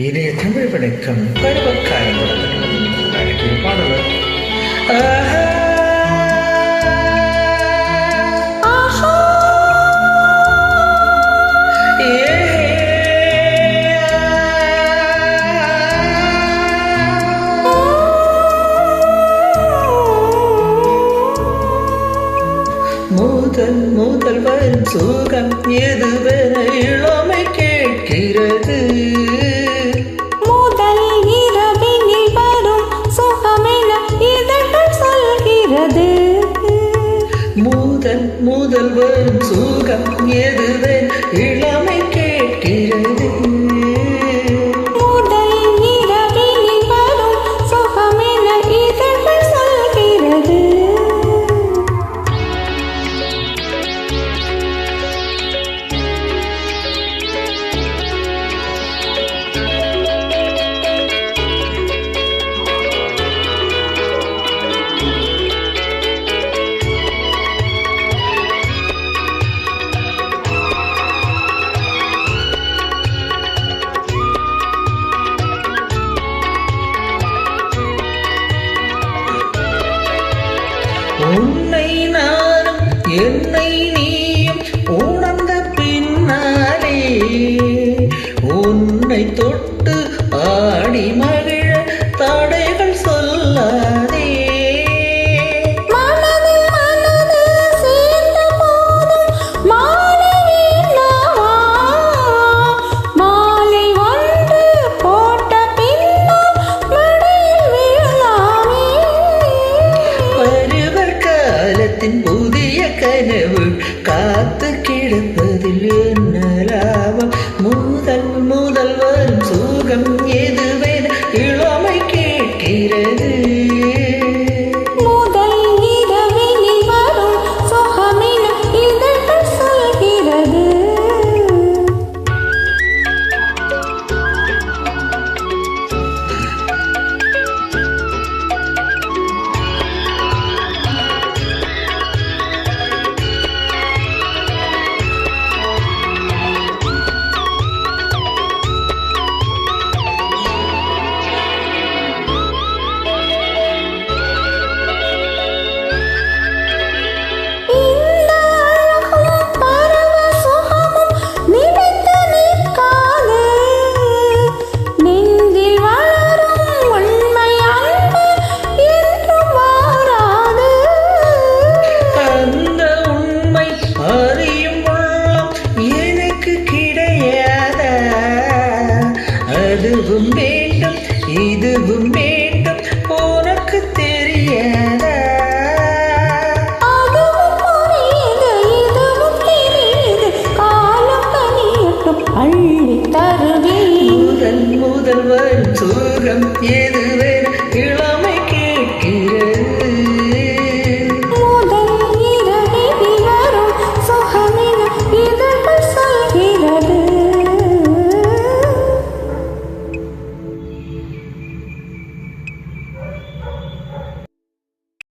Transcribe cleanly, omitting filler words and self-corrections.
இனிய தமிழ் வணக்கம் பருவக்காரன் அழகிய பாடலர் முதல் வரும் சுகம் எதுவென இளமை கேட்கிறது. முதல் இரவினில் வரும் சுகமென இதழ்கள் சொல்கிறது. முதல் வரும் சுகம் எதுவென இளமை கேட்கிறது. முதல் இரவினில் வரும் சுகமென இதழ்கள் சொல்கிறது. உன்னை நானும் என்னை நீயும் உணர்ந்த பின்னாலே உன்னை தொட்டு ஆடி மகிழ தடைகள் சொல்லாதே. புதிய கனவு காத்து கிடப்பதில் என்ன லாபம்? முதல் வரும் சுகம் எதுவென இளமை கேட்கிறது. முதல் இரவினில் வரும் சுகமென இதழ்கள் சொல்கிறது. அதுவும் வேண்டும் இதுவும் வேண்டும் உனக்கு தெரியாதா? அதுவும் புரியுது இதுவும் தெரியுது காலம் கனியட்டும் அள்ளி தருவேன். முதல் வரும் சுகம் எது